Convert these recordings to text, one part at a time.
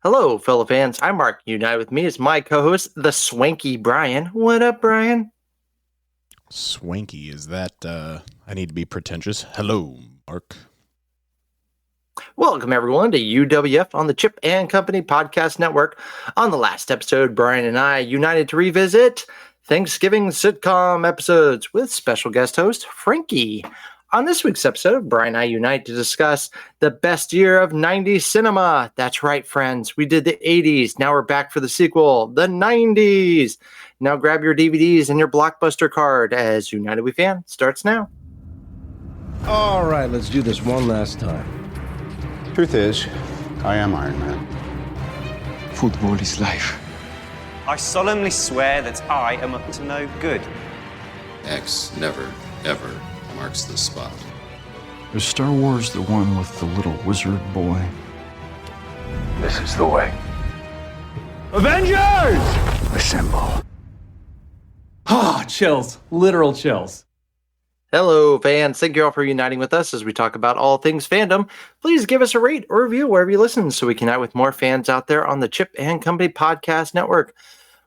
Hello, fellow fans. I'm Mark. United with me is my co-host, the swanky Bryan. What up, Bryan? Swanky, is that, I need to be pretentious? Hello, Mark. Welcome, everyone, to UWF on the Chip and Company Podcast Network. On the last episode, Bryan and I united to revisit Thanksgiving sitcom episodes with special guest host, Frankie. On this week's episode, Bryan and I unite to discuss the best year of 90s cinema. That's right, friends. We did the 80s. Now we're back for the sequel, the 90s. Now grab your DVDs and your Blockbuster card as United We Fan starts now. All right, let's do this one last time. Truth is, I am Iron Man. Football is life. I solemnly swear that I am up to no good. X never, ever marks the spot. Is Star Wars the one with the little wizard boy? This is the way. Avengers! Assemble. Ah, chills. Literal chills. Hello, fans. Thank you all for uniting with us as we talk about all things fandom. Please give us a rate or review wherever you listen so we can unite with more fans out there on the Chip and Company Podcast Network.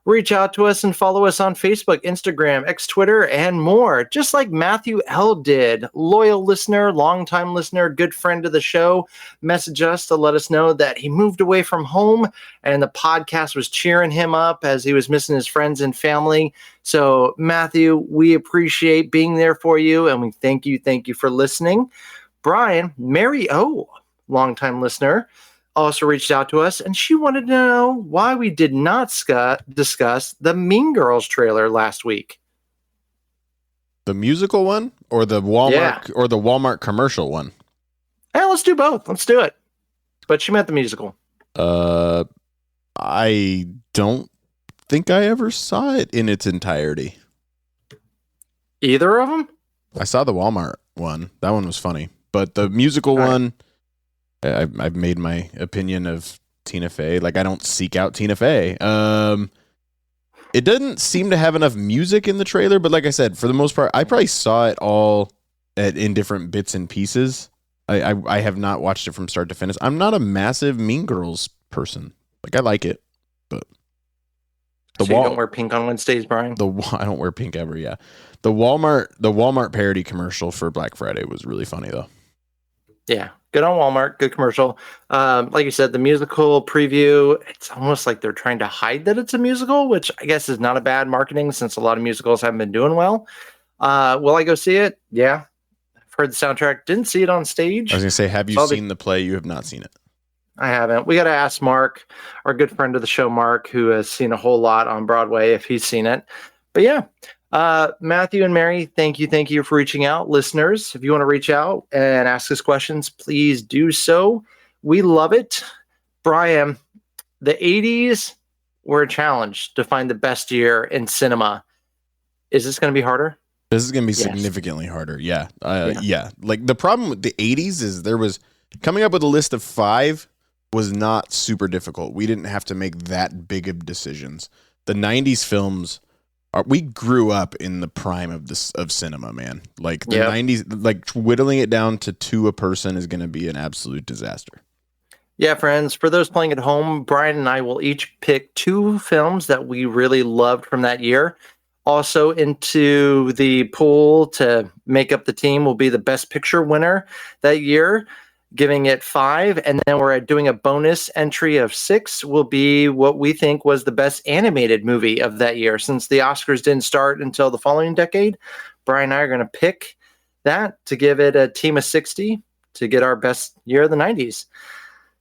Reach out to us and follow us on Facebook, Instagram, X, Twitter, and more. Just like Matthew L. did. Loyal listener, longtime listener, good friend of the show, messaged us to let us know that he moved away from home and the podcast was cheering him up as he was missing his friends and family. So, Matthew, we appreciate being there for you, and we thank you for listening. Bryan, Mary O., longtime listener, also reached out to us, and she wanted to know why we did not discuss the Mean Girls trailer last week. The musical one or the Walmart commercial one? Let's do both. Let's do it. But she meant the musical. I don't think I ever saw it in its entirety. Either of them? I saw the Walmart one. That one was funny. But the musical one, I've made my opinion of Tina Fey. Like, I don't seek out Tina Fey. It doesn't seem to have enough music in the trailer, but like I said, for the most part, I probably saw it all in different bits and pieces. I have not watched it from start to finish. I'm not a massive Mean Girls person. Like, I like it, but you don't wear pink on Wednesdays, Bryan? I don't wear pink ever. Yeah, the Walmart parody commercial for Black Friday was really funny though. Yeah, good on Walmart. Good commercial. Like you said, the musical preview, it's almost like they're trying to hide that it's a musical, which I guess is not a bad marketing since a lot of musicals haven't been doing well. Will I go see it? Yeah. I've heard the soundtrack. Didn't see it on stage. I was going to say, have you seen the play? You have not seen it. I haven't. We got to ask Mark, our good friend of the show, Mark, who has seen a whole lot on Broadway, if he's seen it. But yeah. Matthew and Mary, thank you for reaching out. Listeners, if you want to reach out and ask us questions, please do so. We love it. Bryan, the 80s were a challenge to find the best year in cinema. Is this going to be harder? This is going to be significantly harder. Yeah. Yeah. Like, the problem with the 80s is there was coming up with a list of 5 was not super difficult. We didn't have to make that big of decisions. The 90s films, we grew up in the prime of cinema, man. Like, the 90s, like, whittling it down to 2 a person is going to be an absolute disaster. Yeah, friends, for those playing at home, Bryan and I will each pick 2 films that we really loved from that year. Also into the pool to make up the team will be the Best Picture winner that year, giving it 5. And then we're doing a bonus entry of 6 will be what we think was the best animated movie of that year. Since the Oscars didn't start until the following decade, Bryan and I are going to pick that to give it a team of 60 to get our best year of the 90s.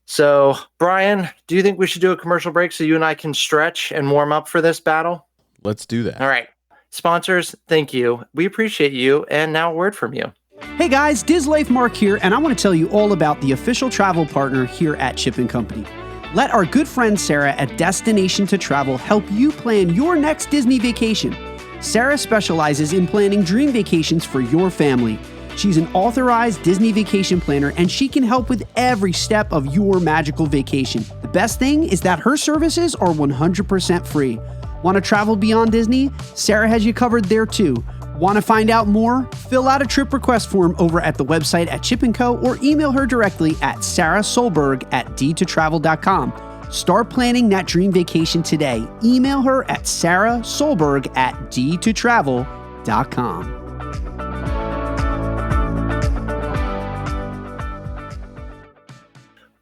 So, Bryan, do you think we should do a commercial break so you and I can stretch and warm up for this battle? Let's do that. All right. Sponsors, thank you. We appreciate you. And now a word from you. Hey guys, Dislife Mark here, and I want to tell you all about the official travel partner here at Chip & Company. Let our good friend Sarah at Destination to Travel help you plan your next Disney vacation. Sarah specializes in planning dream vacations for your family. She's an authorized Disney vacation planner, and she can help with every step of your magical vacation. The best thing is that her services are 100% free. Want to travel beyond Disney? Sarah has you covered there too. Want to find out more? Fill out a trip request form over at the website at Chip & Co. or email her directly at sarahsolberg@d2travel.com. Start planning that dream vacation today. Email her at sarahsolberg@d2travel.com.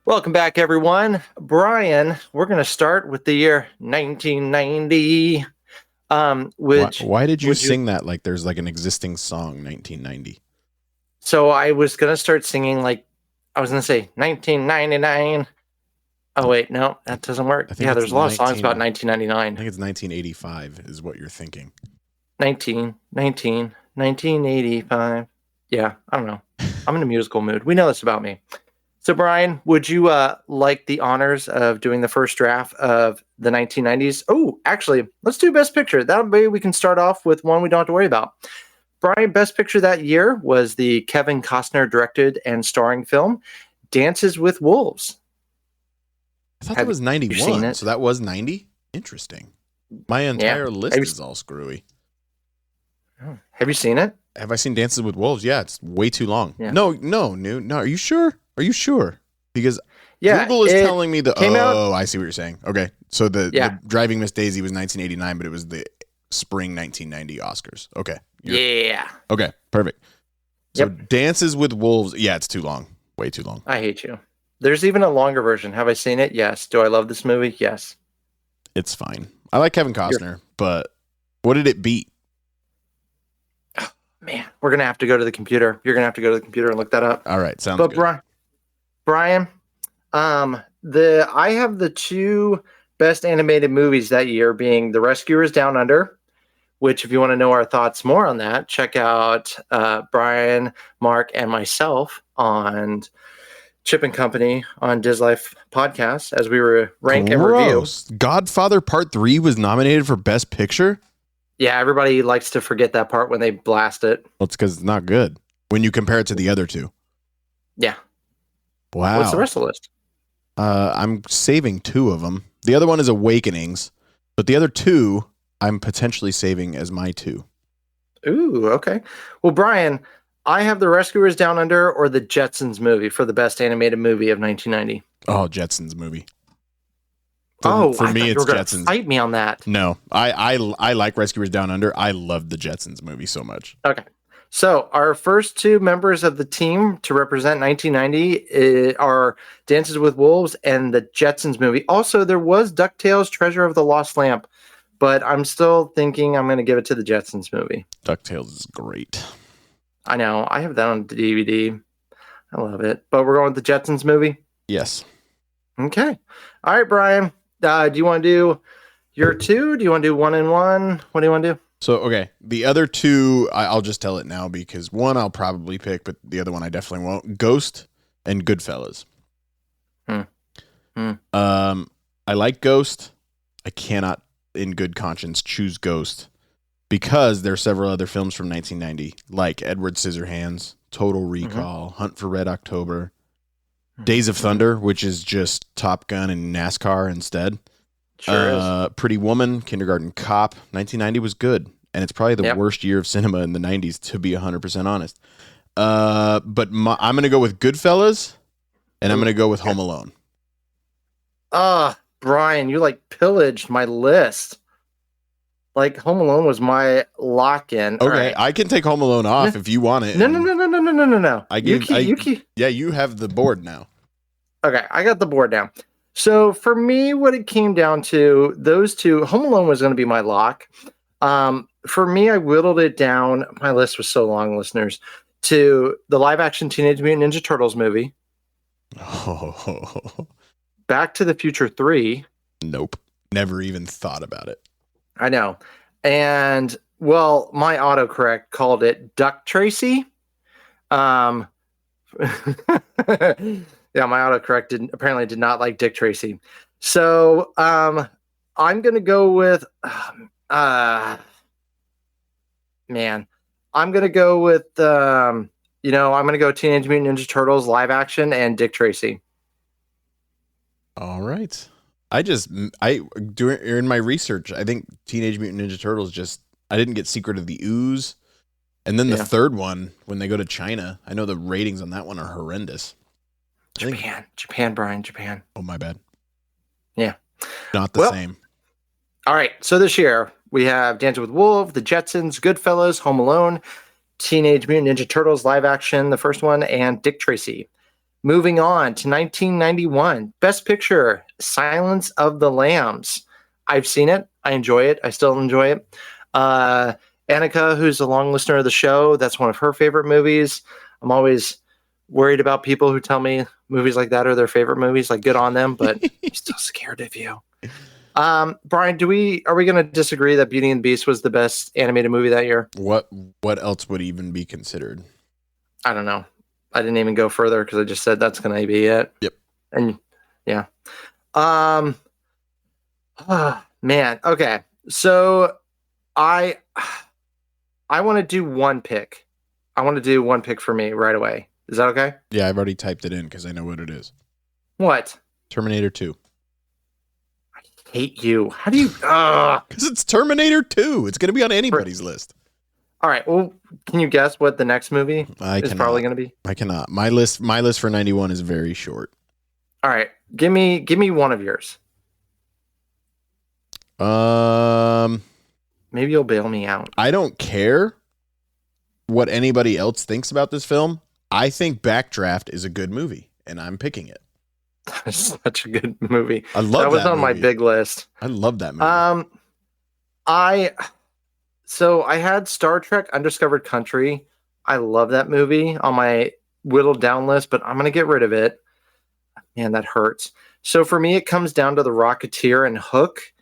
Welcome back, everyone. Brian, we're going to start with the year 1990. Why did you sing that like there's like an existing song, 1990? So I was going to start singing I was going to say 1999. Oh, wait, no, that doesn't work. Yeah, there's a lot of songs about 1999. I think it's 1985 is what you're thinking. 1985. Yeah, I don't know. I'm in a musical mood. We know this about me. So, Brian, would you like the honors of doing the first draft of the 1990s? Oh, actually, let's do Best Picture. That way we can start off with one we don't have to worry about. Brian, Best Picture that year was the Kevin Costner directed and starring film Dances with Wolves. I thought that was 91, so that was 90? Interesting. My entire list is all screwy. Have you seen it? Have I seen Dances with Wolves? Yeah, it's way too long. Yeah. No. Are you sure? Are you sure? Because Google is telling me I see what you're saying. Okay, so the Driving Miss Daisy was 1989, but it was the spring 1990 Oscars. Okay. Okay, perfect. So Dances with Wolves, it's too long. Way too long. I hate you. There's even a longer version. Have I seen it? Yes. Do I love this movie? Yes. It's fine. I like Kevin Costner, but what did it beat? Oh, man, we're going to have to go to the computer. You're going to have to go to the computer and look that up. All right, sounds good. Brian, I have the two best animated movies that year being The Rescuers Down Under, which if you want to know our thoughts more on that, check out Bryan, Mark, and myself on Chip and Company on Diz Life podcast as we were rank and review. Godfather Part 3 was nominated for Best Picture? Yeah, everybody likes to forget that part when they blast it. Well, it's because it's not good when you compare it to the other two. Yeah. Wow. What's the rest of the list? I'm saving two of them. The other one is Awakenings, but the other two I'm potentially saving as my two. Ooh, okay. Well, Brian, I have The Rescuers Down Under or the Jetsons movie for the best animated movie of 1990. Oh, Jetsons movie. For me, it's Jetsons. Fight me on that. No, I like Rescuers Down Under. I love the Jetsons movie so much. Okay. So our first two members of the team to represent 1990 are Dances with Wolves and the Jetsons movie. Also, there was DuckTales Treasure of the Lost Lamp, but I'm still thinking I'm going to give it to the Jetsons movie. DuckTales is great. I know. I have that on DVD. I love it. But we're going with the Jetsons movie? Yes. Okay. All right, Brian. Do you want to do your two? Do you want to do 1 and 1? What do you want to do? So, okay. The other two, I'll just tell it now because one I'll probably pick, but the other one I definitely won't. Ghost and Goodfellas. I like Ghost. I cannot, in good conscience, choose Ghost because there are several other films from 1990, like Edward Scissorhands, Total Recall, Hunt for Red October, Days of Thunder, which is just Top Gun and NASCAR instead. Sure is. Pretty Woman, Kindergarten Cop. 1990 was good, and it's probably the worst year of cinema in the 90s, to be 100% honest. But I'm going to go with Goodfellas, and I'm going to go with Home Alone. Brian, you pillaged my list. Home Alone was my lock-in. Okay, right. I can take Home Alone off if you want it. No. You have the board now. Okay, I got the board down. So for me, what it came down to, those two, Home Alone was going to be my lock. For me, I whittled it down. My list was so long, listeners, to the live-action Teenage Mutant Ninja Turtles movie. Oh. Back to the Future 3. Nope. Never even thought about it. I know. And, well, my autocorrect called it Duck Tracy. Yeah, my autocorrect apparently did not like Dick Tracy. So I'm going to go with, I'm going to go with, I'm going to go Teenage Mutant Ninja Turtles live action and Dick Tracy. All right. During my research, I think Teenage Mutant Ninja Turtles I didn't get Secret of the Ooze. And then the third one, when they go to China, I know the ratings on that one are horrendous. Japan, Brian, Japan. Oh, my bad. Yeah. Not the same. All right. So this year we have Dancing with Wolves, The Jetsons, Goodfellas, Home Alone, Teenage Mutant Ninja Turtles live action, the first one, and Dick Tracy. Moving on to 1991, Best Picture, Silence of the Lambs. I've seen it. I enjoy it. I still enjoy it. Annika, who's a long listener of the show, that's one of her favorite movies. I'm always worried about people who tell me movies like that are their favorite movies. Like, good on them, but I'm still scared of you. Bryan, are we going to disagree that Beauty and the Beast was the best animated movie that year? What else would even be considered? I don't know. I didn't even go further because I just said that's going to be it. Yep. And yeah. Man. Okay. So I want to do one pick. I want to do one pick for me right away. Is that okay? Yeah, I've already typed it in because I know what it is. What? Terminator 2. I hate you. How do you? Because it's Terminator 2. It's going to be on anybody's list. All right. Well, can you guess what the next movie is probably going to be? I cannot. My list for 91 is very short. All right. Give me one of yours. Maybe you'll bail me out. I don't care what anybody else thinks about this film. I think Backdraft is a good movie, and I'm picking it. That's such a good movie. I love that. Was on my big list. I love that movie. So I had Star Trek Undiscovered Country. I love that movie on my whittled down list, but I'm going to get rid of it. Man, that hurts. So for me, it comes down to The Rocketeer and Hook.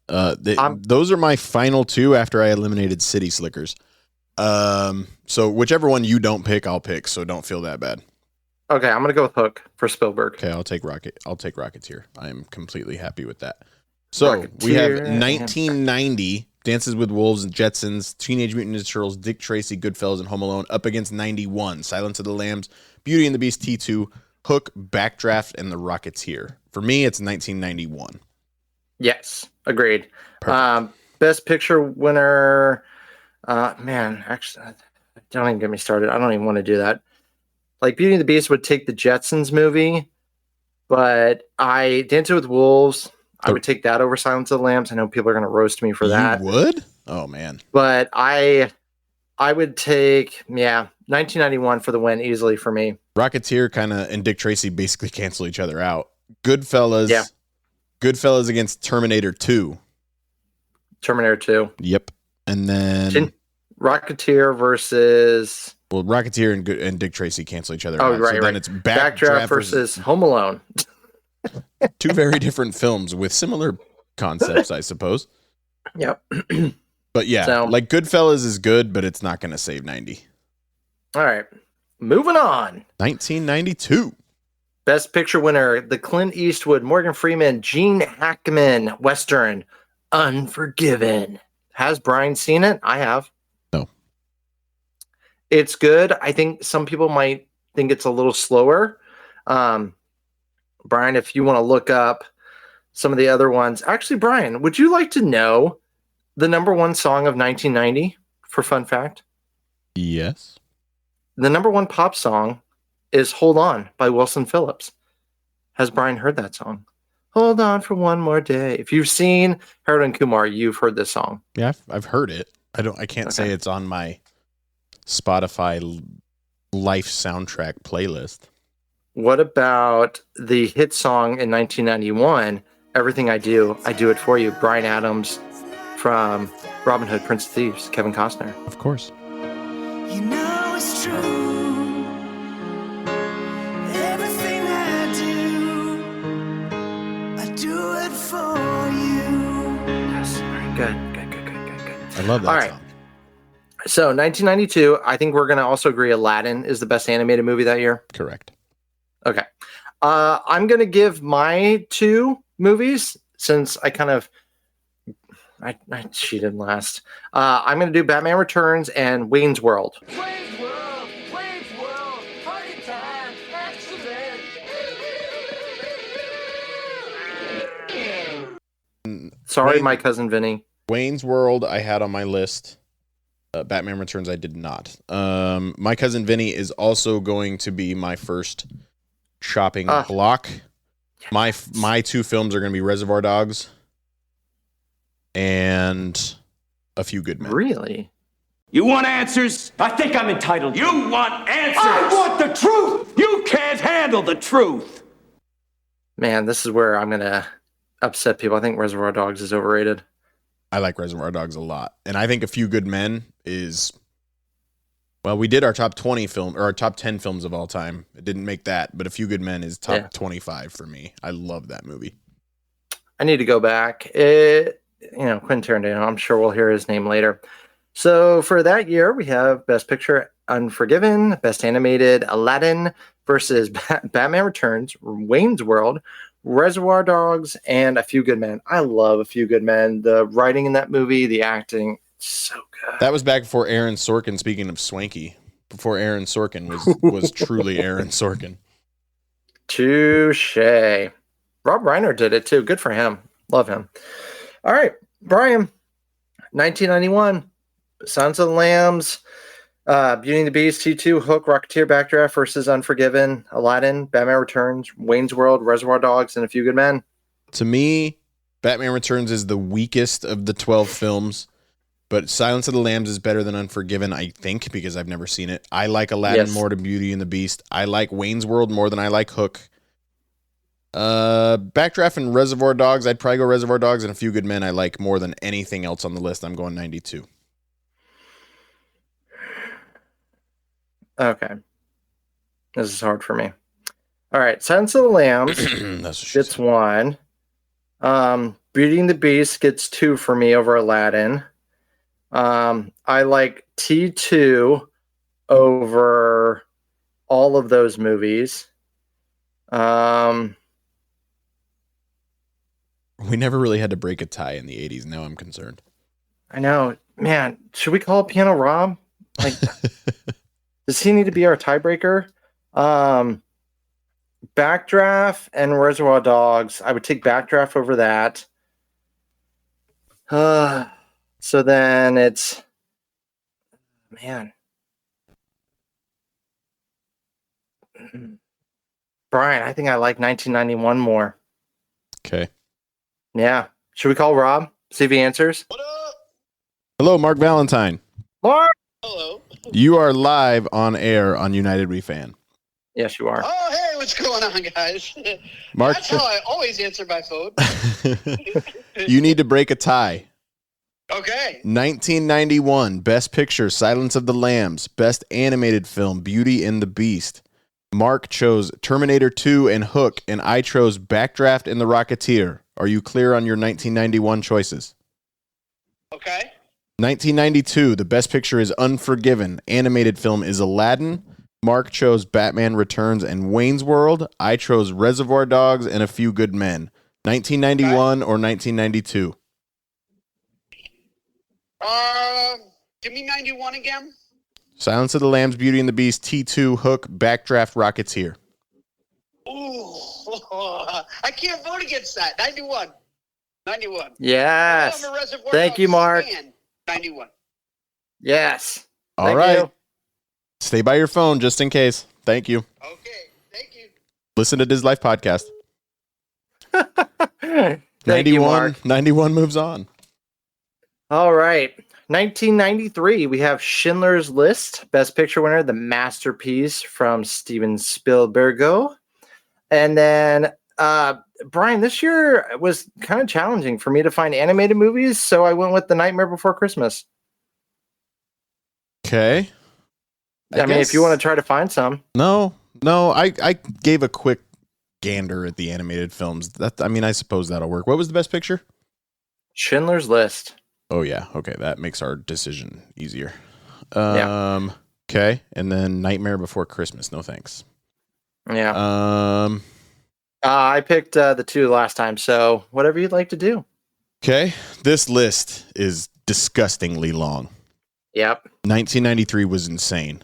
Those are my final two after I eliminated City Slickers. So whichever one you don't pick, I'll pick. So don't feel that bad. Okay, I'm going to go with Hook for Spielberg. Okay, I'll take Rocketeer. I am completely happy with that. So we have 1990, Dances with Wolves and Jetsons, Teenage Mutant Ninja Turtles, Dick Tracy, Goodfellas, and Home Alone up against 91, Silence of the Lambs, Beauty and the Beast T2, Hook, Backdraft, and The Rocketeer. For me, it's 1991. Yes, agreed. Best Picture winner, man, actually, don't even get me started. I don't even want to do that. Like, Beauty and the Beast would take the Jetsons movie, but Dancing with Wolves, I would take that over Silence of the Lambs. I know people are going to roast me for that. You would? Oh, man. But I would take, 1991 for the win easily for me. Rocketeer and Dick Tracy basically cancel each other out. Goodfellas against Terminator 2. Terminator 2. Yep. And then Rocketeer versus... Well, Rocketeer and Dick Tracy cancel each other out. Oh, right, so right. Then it's Backdraft versus Home Alone. Two very different films with similar concepts, I suppose. Yep. But yeah, like Goodfellas is good, but it's not going to save 90. All right. Moving on. 1992. Best Picture winner, the Clint Eastwood, Morgan Freeman, Gene Hackman Western, Unforgiven. Has Bryan seen it? I have. No. It's good. I think some people might think it's a little slower. Bryan, if you want to look up some of the other ones. Actually, Bryan, would you like to know the number one song of 1990 for fun fact? Yes. The number one pop song is Hold On by Wilson Phillips. Has Bryan heard that song? Hold on for one more day. If you've seen Harold and Kumar, you've heard this song. Yeah, I've heard it. I can't say it's on my Spotify life soundtrack playlist. What about the hit song in 1991, Everything I Do It For You, Bryan Adams from Robin Hood, Prince of Thieves, Kevin Costner. Of course. You know it's true. Everything I do it for you. Yes. All right, good. I love that All right. song. So 1992, I think we're going to also agree Aladdin is the best animated movie that year. Correct. Okay. I'm going to give my two movies since I cheated last. I'm going to do Batman Returns and Wayne's World. Wayne's World, party time, excellent. Sorry, my cousin Vinny. Wayne's World I had on my list. Batman Returns I did not. My cousin Vinny is also going to be my first chopping block. My two films are going to be Reservoir Dogs and A Few Good Men. Really? You want answers? I think I'm entitled. You want answers? I want the truth! You can't handle the truth! Man, this is where I'm going to upset people. I think Reservoir Dogs is overrated. I like Reservoir Dogs a lot. And I think A Few Good Men is... Well, we did our top 20 film, or our top 10 films of all time. It didn't make that, but A Few Good Men is top 25 for me. I love that movie. I need to go back. Quentin Tarantino, I'm sure we'll hear his name later. So for that year, we have Best Picture, Unforgiven, Best Animated, Aladdin versus Batman Returns, Wayne's World, Reservoir Dogs, and A Few Good Men. I love A Few Good Men. The writing in that movie, the acting, so good. That was back before Aaron Sorkin, speaking of swanky, before Aaron Sorkin was truly Aaron Sorkin. Touche. Rob Reiner did it too. Good for him. Love him. All right, Bryan, 1991, Silence of the Lambs, Beauty and the Beast, T2, Hook, Rocketeer, Backdraft versus Unforgiven, Aladdin, Batman Returns, Wayne's World, Reservoir Dogs, and A Few Good Men. To me, Batman Returns is the weakest of the 12 films, but Silence of the Lambs is better than Unforgiven, I think, because I've never seen it. I like Aladdin more than Beauty and the Beast. I like Wayne's World more than I like Hook. Backdraft and Reservoir Dogs, I'd probably go Reservoir Dogs, and A Few Good Men I like more than anything else on the list. I'm going 92. Okay. This is hard for me. All right, Silence of the Lambs gets 1. Beauty and the Beast gets 2 for me over Aladdin. I like T2 over all of those movies. We never really had to break a tie in the 80s. Now I'm concerned. I know. Man, should we call Piano Rob? Like, does he need to be our tiebreaker? Backdraft and Reservoir Dogs. I would take Backdraft over that. So then it's... Man. Bryan, I think I like 1991 more. Okay. Yeah. Should we call Rob? See if he answers? What up? Hello, Mark Valentine. Mark! Hello. You are live on air on United We Fan. Yes, you are. Oh, hey, what's going on, guys? Mark, that's how I always answer my phone. You need to break a tie. Okay. 1991, Best Picture, Silence of the Lambs. Best Animated Film, Beauty and the Beast. Mark chose Terminator 2 and Hook, and I chose Backdraft and The Rocketeer. Are you clear on your 1991 choices? Okay. 1992, the Best Picture is Unforgiven. Animated film is Aladdin. Mark chose Batman Returns and Wayne's World. I chose Reservoir Dogs and A Few Good Men. 1991 or 1992? Give me 91 again. Silence of the Lambs, Beauty and the Beast, T2, Hook, Backdraft, Rocketeer. Ooh, I can't vote against that. 91. 91. Yes. Thank you, Mark. 91. Yes. All right. Stay by your phone just in case. Thank you. Okay. Thank you. Listen to Diz Life podcast. Thank 91, you, Mark. 91 moves on. All right. 1993, we have Schindler's List, Best Picture winner, The Masterpiece from Steven Spielberg. And then, Bryan, this year was kind of challenging for me to find animated movies, so I went with The Nightmare Before Christmas. Okay. I mean, if you want to try to find some. No, I gave a quick gander at the animated films. I suppose that'll work. What was the Best Picture? Schindler's List. Oh, yeah. Okay, that makes our decision easier. Yeah. Okay, and then Nightmare Before Christmas. No thanks. Yeah. I picked the 2 last time, so whatever you'd like to do. Okay, this list is disgustingly long. Yep. 1993 was insane.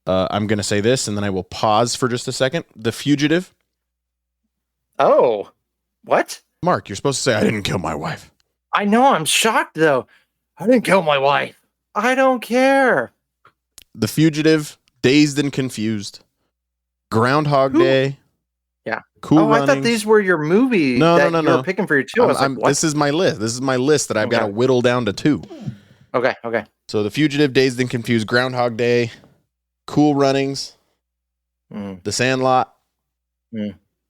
I'm going to say this, and then I will pause for just a second. The Fugitive. Oh, what? Mark, you're supposed to say, I didn't kill my wife. I know, I'm shocked, though. I didn't kill my wife. I don't care. The Fugitive, Dazed and Confused. Groundhog Day. Yeah. Cool I Runnings. thought these were your movie No. you were picking for your two. I was like, what? This is my list. This is my list that I've got to whittle down to 2. Okay. So The Fugitive, Dazed and Confused, Groundhog Day, Cool Runnings, The Sandlot.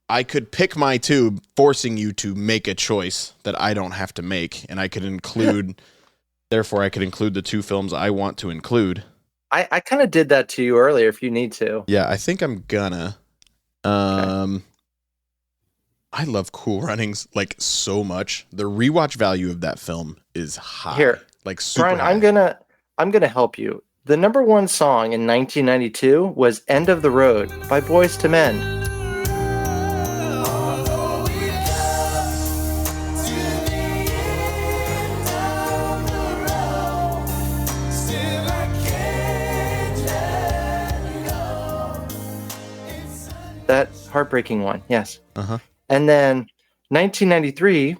I could pick my 2, forcing you to make a choice that I don't have to make, and I could include, therefore I could include the 2 films I want to include. I kind of did that to you earlier if you need to. Yeah, I think I'm gonna. Okay. I love Cool Runnings like so much. The rewatch value of that film is high. Here, like super Bryan, high. I'm gonna help you. The number 1 song in 1992 was "End of the Road" by Boyz II Men. That heartbreaking one, yes. And then 1993,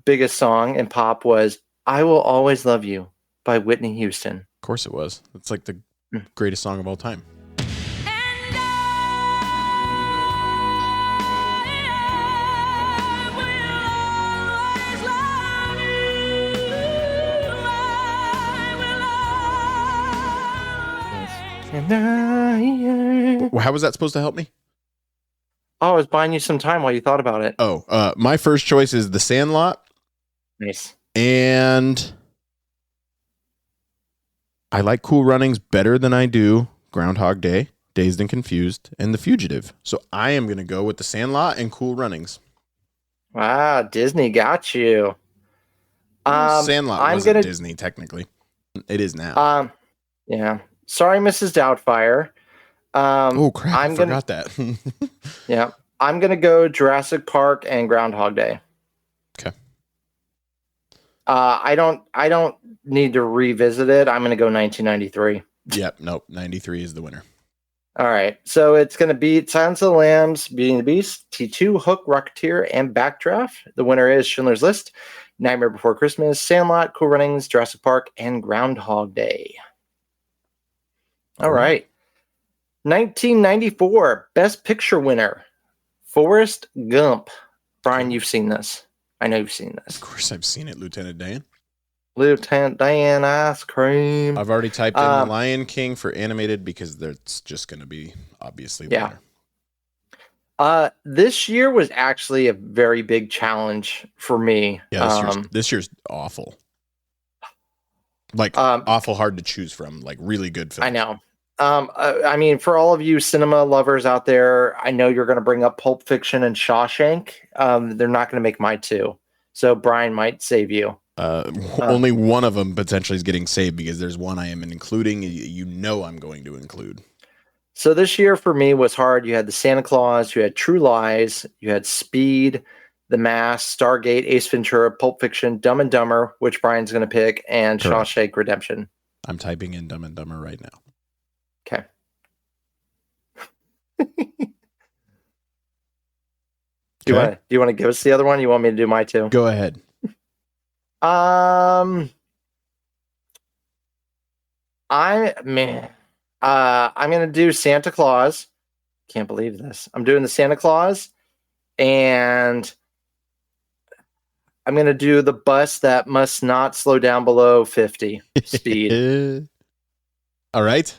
biggest song in pop was "I Will Always Love You" by Whitney Houston. Of course it was. It's like the greatest song of all time. How was that supposed to help me? Oh, I was buying you some time while you thought about it. Oh, my first choice is The Sandlot. Nice. And I like Cool Runnings better than I do Groundhog Day, Dazed and Confused, and The Fugitive. So I am going to go with The Sandlot and Cool Runnings. Wow, Disney got you. Sandlot wasn't Disney, technically. It is now. Yeah. Sorry, Mrs. Doubtfire. Oh, crap. I forgot that. Yeah. I'm going to go Jurassic Park and Groundhog Day. Okay. I don't need to revisit it. I'm going to go 1993. Yep. Nope. 93 is the winner. All right. So it's going to beat Silence of the Lambs, Beauty and the Beast, T2, Hook, Rocketeer, and Backdraft. The winner is Schindler's List, Nightmare Before Christmas, Sandlot, Cool Runnings, Jurassic Park, and Groundhog Day. All right. 1994 Best Picture winner, Forrest Gump. Bryan, you've seen this. I know you've seen this. Of course I've seen it, Lieutenant Dan. Lieutenant Dan Ice Cream. I've already typed in The Lion King for animated because that's just going to be obviously the winner. This year was actually a very big challenge for me. Yeah, this year's awful. Like awful hard to choose from. Like really good films. I know. I mean, for all of you cinema lovers out there, I know you're going to bring up Pulp Fiction and Shawshank. They're not going to make my 2. So Bryan might save you. Only one of them potentially is getting saved because there's one I am including. I'm going to include. So this year for me was hard. You had the Santa Claus, you had True Lies, you had Speed, The Mask, Stargate, Ace Ventura, Pulp Fiction, Dumb and Dumber, which Bryan's going to pick, and Correct. Shawshank Redemption. I'm typing in Dumb and Dumber right now. Okay. Do you want to give us the other one? You want me to do my 2? Go ahead. I'm gonna do Santa Claus. Can't believe this. I'm doing the Santa Claus, and I'm gonna do the bus that must not slow down below 50 speed. All right.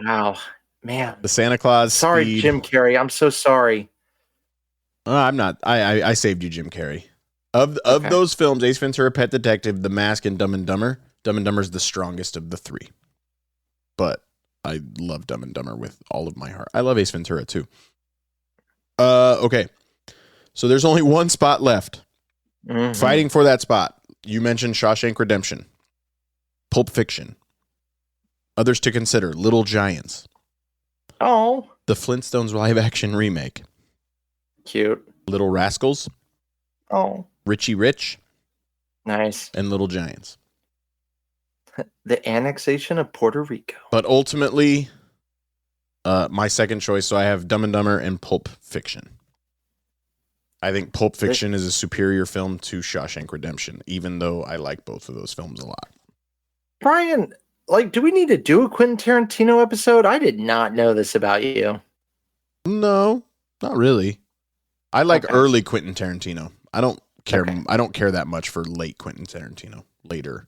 Wow, man. The Santa Claus. Sorry, Speed. Jim Carrey. I'm so sorry. I'm not. I saved you, Jim Carrey. Of those films, Ace Ventura, Pet Detective, The Mask, and Dumb and Dumber, Dumb and Dumber is the strongest of the 3. But I love Dumb and Dumber with all of my heart. I love Ace Ventura too. Okay. So there's only one spot left. Mm-hmm. Fighting for that spot. You mentioned Shawshank Redemption, Pulp Fiction. Others to consider: Little Giants. Oh. The Flintstones live action remake. Cute. Little Rascals. Oh. Richie Rich. Nice. And Little Giants. The annexation of Puerto Rico. But ultimately, my second choice, so I have Dumb and Dumber and Pulp Fiction. I think Pulp Fiction is a superior film to Shawshank Redemption, even though I like both of those films a lot. Bryan, do we need to do a Quentin Tarantino episode? I did not know this about you. No, not really. I like early Quentin Tarantino. I don't care. Okay. I don't care that much for late Quentin Tarantino. Later.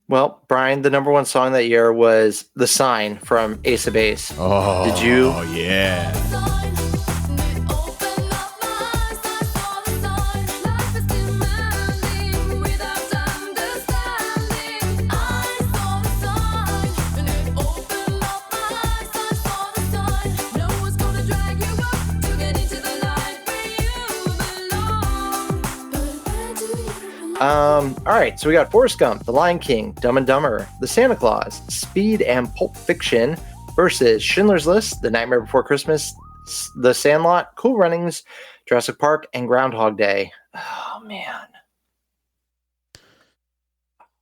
Well, Brian, the number one song that year was "The Sign" from Ace of Base. Oh, did you? Oh yeah. All right, so we got Forrest Gump, The Lion King, Dumb and Dumber, The Santa Claus, Speed, and Pulp Fiction versus Schindler's List, The Nightmare Before Christmas, The Sandlot, Cool Runnings, Jurassic Park, and Groundhog Day. Oh, man.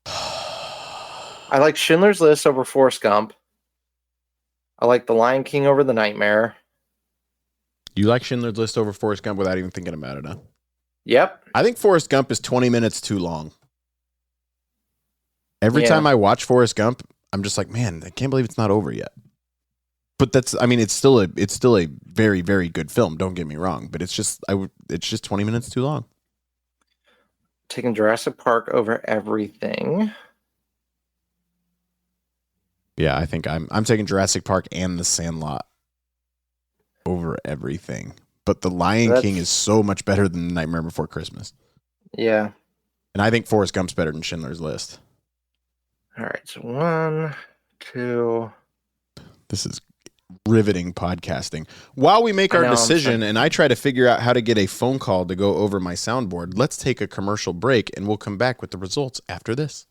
I like Schindler's List over Forrest Gump. I like The Lion King over The Nightmare. You like Schindler's List over Forrest Gump without even thinking about it, huh? Yep. I think Forrest Gump is 20 minutes too long. Every time I watch Forrest Gump, I'm just like, man, I can't believe it's not over yet. But it's still a very, very good film. Don't get me wrong, but it's just 20 minutes too long. Taking Jurassic Park over everything. Yeah, I think I'm taking Jurassic Park and The Sandlot over everything. But The Lion King is so much better than The Nightmare Before Christmas. Yeah. And I think Forrest Gump's better than Schindler's List. All right, so 1, 2. This is riveting podcasting. While we make our decision and I try to figure out how to get a phone call to go over my soundboard, let's take a commercial break and we'll come back with the results after this.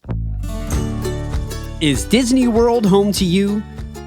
Is Disney World home to you?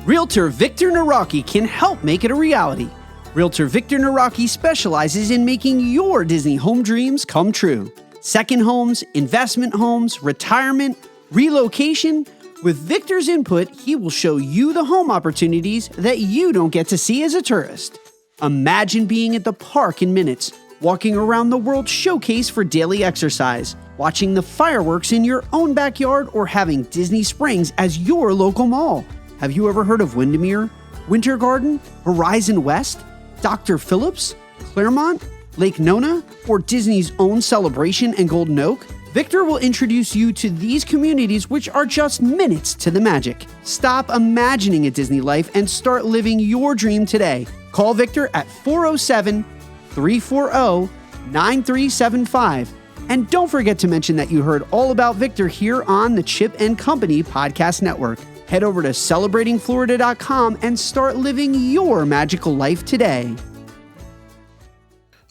Realtor Victor Naraki can help make it a reality. Realtor Victor Naraki specializes in making your Disney home dreams come true. Second homes, investment homes, retirement, relocation. With Victor's input, he will show you the home opportunities that you don't get to see as a tourist. Imagine being at the park in minutes, walking around the World Showcase for daily exercise, watching the fireworks in your own backyard, or having Disney Springs as your local mall. Have you ever heard of Windermere, Winter Garden, Horizon West, Dr. Phillips, Claremont, Lake Nona, or Disney's own Celebration and Golden Oak? Victor will introduce you to these communities, which are just minutes to the magic. Stop imagining a Disney life and start living your dream today. Call Victor at 407-340-9375. And don't forget to mention that you heard all about Victor here on the Chip and Company Podcast Network. Head over to celebratingflorida.com and start living your magical life today.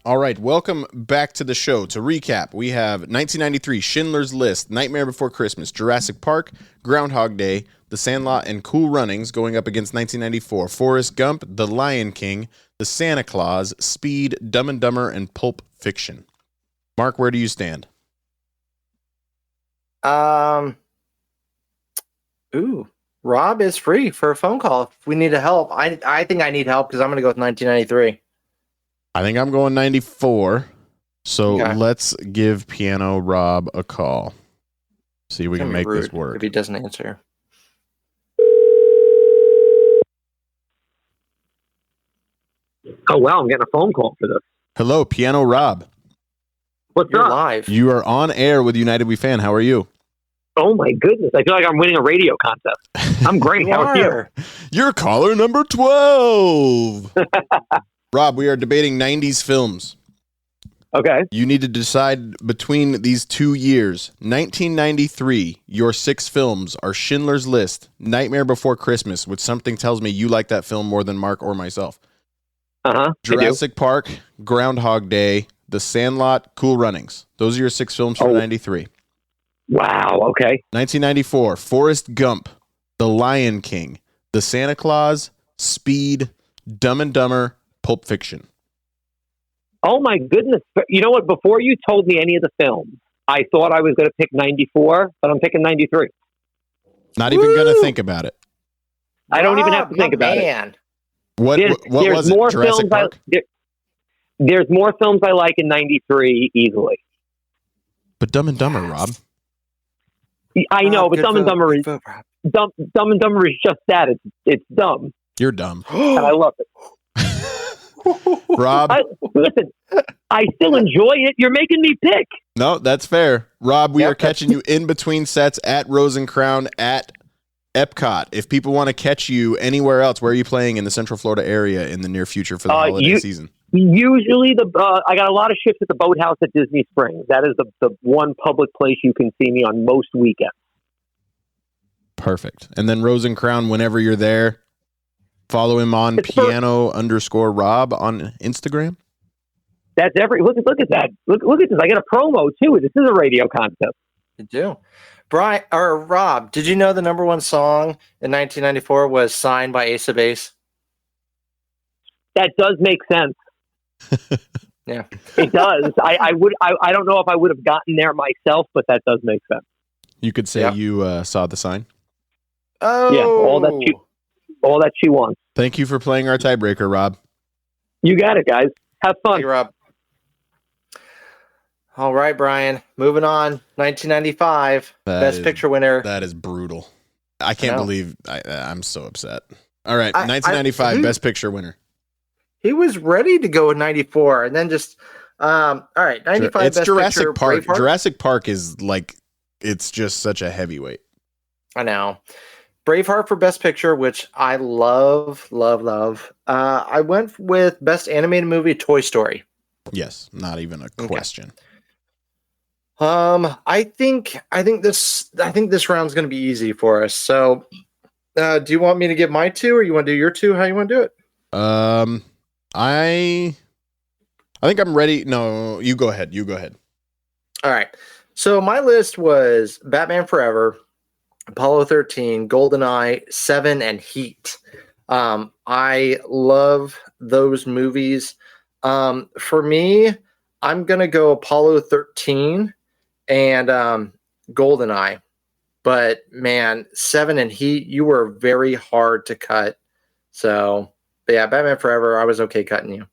All right, welcome back to the show. To recap, we have 1993, Schindler's List, Nightmare Before Christmas, Jurassic Park, Groundhog Day, The Sandlot, and Cool Runnings going up against 1994, Forrest Gump, The Lion King, The Santa Claus, Speed, Dumb and Dumber, and Pulp Fiction. Mark, where do you stand? Rob is free for a phone call. If we need help, I think I need help because I'm going to go with 1993. I think I'm going 94. So let's give Piano Rob a call. See if we can make this work. If he doesn't answer. Oh, wow, I'm getting a phone call for this. Hello, Piano Rob. What's You're up? live. You are on air with United We Fan. How are you? Oh, my goodness. I feel like I'm winning a radio contest. I'm great. How are you? You're caller number 12. Rob, we are debating 90s films. Okay. You need to decide between these 2 years. 1993, your 6 films are Schindler's List, Nightmare Before Christmas, which something tells me you like that film more than Mark or myself. Uh-huh. Jurassic Park, Groundhog Day, The Sandlot, Cool Runnings. Those are your 6 films from 93. Wow, okay. 1994, Forrest Gump, The Lion King, The Santa Claus, Speed, Dumb and Dumber, Pulp Fiction. Oh, my goodness. You know what? Before you told me any of the films, I thought I was going to pick 94, but I'm picking 93. Not even going to think about it. I don't even have to think about it. What was it? Jurassic Park? There's more films I like in 93 easily. But Dumb and Dumber, Rob. I know, but Dumb and Dumber is Dumb and Dumber is just that. It's dumb. You're dumb. And I love it. Rob. Listen, I still enjoy it. You're making me pick. No, that's fair. Rob, we are catching you in between sets at Rose and Crown at Epcot. If people want to catch you anywhere else, where are you playing in the Central Florida area in the near future for the holiday season? Usually, I got a lot of shifts at the Boathouse at Disney Springs. That is the one public place you can see me on most weekends. Perfect. And then Rose and Crown, whenever you're there, follow him on piano_Rob on Instagram. That's look at that. Look at this. I got a promo too. This is a radio contest. You do. Bryan or Rob, did you know the number one song in 1994 was Signed by Ace of Base? That does make sense. Yeah, it does. I don't know if I would have gotten there myself, but that does make sense. You could say you saw the sign. Oh, yeah, all that she wants. Thank you for playing our tiebreaker, Rob. You got it, guys. Have fun. Hey, Rob. All right, Bryan. Moving on. 1995 Best Picture winner. That is brutal. I can't believe I'm so upset. All right, 1995 Best Picture winner. He was ready to go with 94, and then just all right. 95 It's Best Jurassic Picture, Park. Braveheart? Jurassic Park is like it's just such a heavyweight. I know. Braveheart for Best Picture, which I love. I went with Best Animated Movie, Toy Story. Yes, not even a question. I think this round's going to be easy for us. So, do you want me to give my two, or you want to do your two? How you want to do it? I think I'm ready. No, you go ahead. All right. So my list was Batman Forever, Apollo 13, GoldenEye, 7, and Heat. I love those movies. For me, I'm going to go Apollo 13 and GoldenEye. But, man, 7 and Heat, you were very hard to cut. So, yeah, Batman Forever, I was okay cutting you.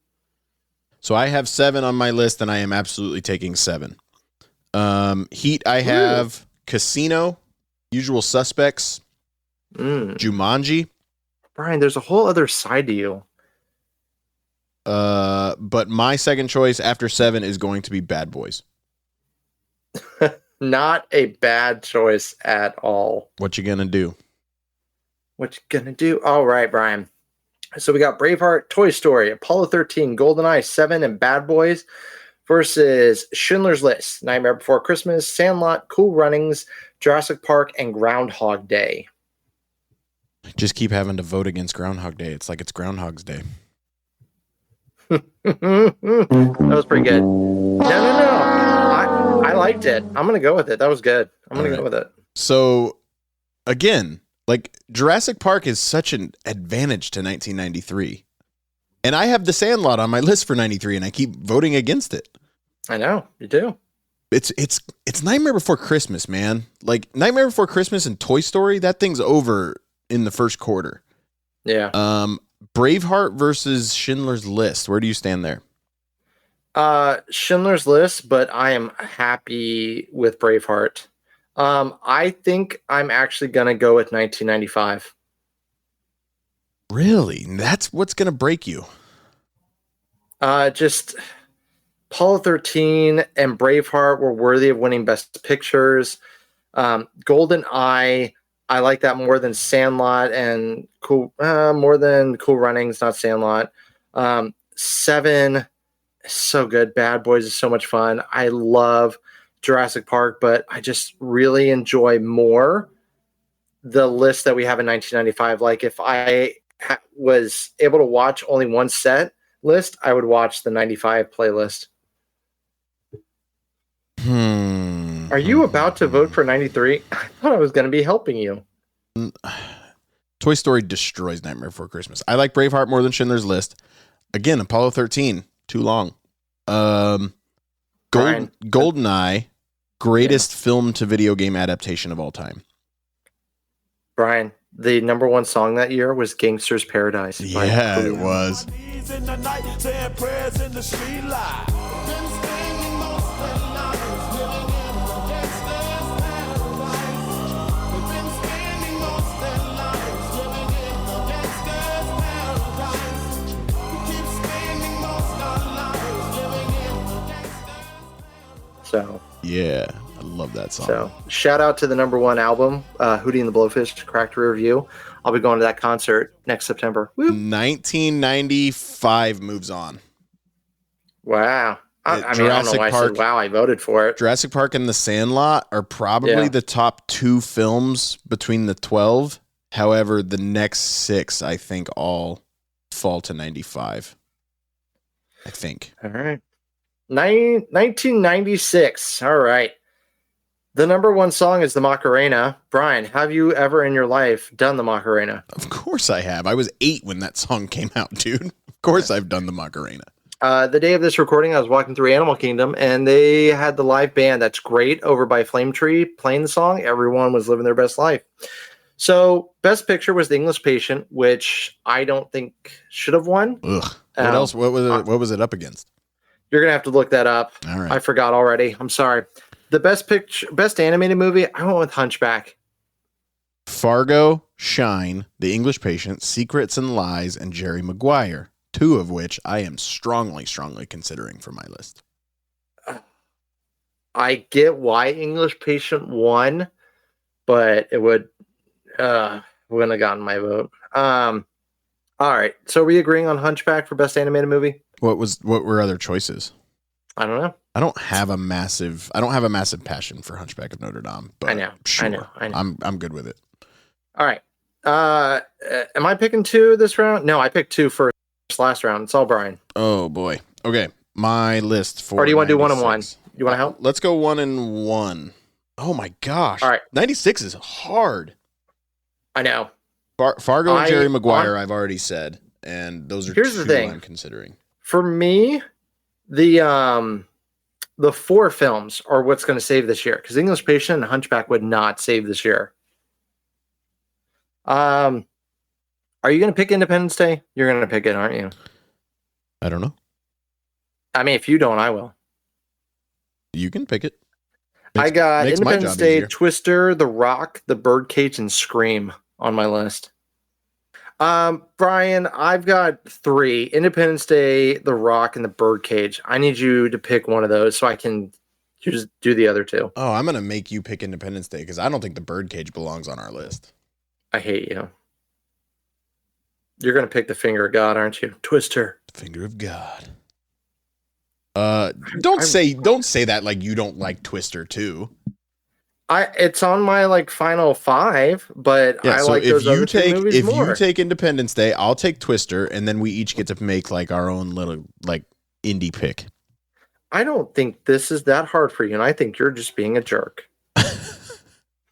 So I have 7 on my list, and I am absolutely taking 7. Heat, I have Casino, Usual Suspects, Jumanji. Bryan, there's a whole other side to you. But my second choice after 7 is going to be Bad Boys. Not a bad choice at all. What you gonna do? All right, Bryan. So we got Braveheart, Toy Story, Apollo 13, GoldenEye, 7, and Bad Boys versus Schindler's List, Nightmare Before Christmas, Sandlot, Cool Runnings, Jurassic Park, and Groundhog Day. Just keep having to vote against Groundhog Day. It's like it's Groundhog's Day. That was pretty good. No. I liked it. I'm going to go with it. That was good. I'm going to go with it. So, again, like Jurassic Park is such an advantage to 1993. And I have the Sandlot on my list for 93, and I keep voting against it. I know. You do. It's Nightmare Before Christmas, man. Like, Nightmare Before Christmas and Toy Story, that thing's over in the first quarter. Yeah. Braveheart versus Schindler's List. Where do you stand there? Schindler's List, but I am happy with Braveheart. I think I'm actually going to go with 1995. Really? That's what's going to break you? Just Apollo 13 and Braveheart were worthy of winning Best Pictures. GoldenEye, I like that more than Sandlot and more than Cool Runnings, not Sandlot. 7, so good. Bad Boys is so much fun. I love Jurassic Park, but I just really enjoy more the list that we have in 1995. Like if I was able to watch only one set list, I would watch the 95 playlist. Are you about to vote for 93? I thought I was going to be helping you. Toy Story destroys Nightmare Before Christmas. I like Braveheart more than Schindler's List. Again, Apollo 13, too long. GoldenEye, greatest film to video game adaptation of all time. Bryan, the number one song that year was Gangster's Paradise. Yeah, it was. So Yeah, I love that song. So shout out to the #1 album, Hootie and the Blowfish, Cracked Review. I'll be going to that concert next September. Woo. 1995 moves on. Wow. I don't know Jurassic why Park, I said wow, I voted for it. Jurassic Park and The Sandlot are probably the top 2 films between the 12. However, the next 6, I think, all fall to 95. I think. All right. 1996. All right. The #1 song is the Macarena. Brian, have you ever in your life done the Macarena? Of course I have. I was 8 when that song came out, dude. Of course I've done the Macarena. The day of this recording, I was walking through Animal Kingdom, and they had the live band That's Great over by Flame Tree playing the song. Everyone was living their best life. So, Best Picture was The English Patient, which I don't think should have won. Ugh. What else? What was it up against? You're gonna have to look that up. All right. I forgot already. I'm sorry. The best animated movie, I went with Hunchback. Fargo, Shine, The English Patient, Secrets and Lies, and Jerry Maguire. 2 of which I am strongly considering for my list. I get why English Patient won, but it wouldn't have gotten my vote. All right. So are we agreeing on Hunchback for best animated movie? What were other choices? I don't know. I don't have a massive passion for Hunchback of Notre Dame, but I know. I'm good with it. All right. Am I picking 2 this round? No, I picked 2 first last round. It's all Brian. Oh boy. Okay. My list for Or do you want to do 1 and 1? 96. You want to help? Let's go 1 and 1. Oh my gosh. All right. 96 is hard. I know. Fargo and Jerry Maguire, I've already said, and those are Here's 2 the thing. I'm considering. For me, the 4 films are what's going to save this year, because English Patient and Hunchback would not save this year. Are you going to pick Independence Day? You're going to pick it, aren't you? I don't know. I mean, if you don't, I will. You can pick it. I got makes my Independence job Day, easier. Twister, The Rock, The Birdcage, and Scream on my list. Brian, I've got 3. Independence Day, The Rock, and The Birdcage. I need you to pick one of those so I can just do the other 2. Oh, I'm going to make you pick Independence Day because I don't think The Birdcage belongs on our list. I hate you. You're going to pick The Finger of God, aren't you? Twister. Finger of God. Don't say that like you don't like Twister too. It's on my final 5, but Yeah, I so like those other 2 movies more. If you take Independence Day, I'll take Twister, and then we each get to make our own little indie pick. I don't think this is that hard for you, and I think you're just being a jerk.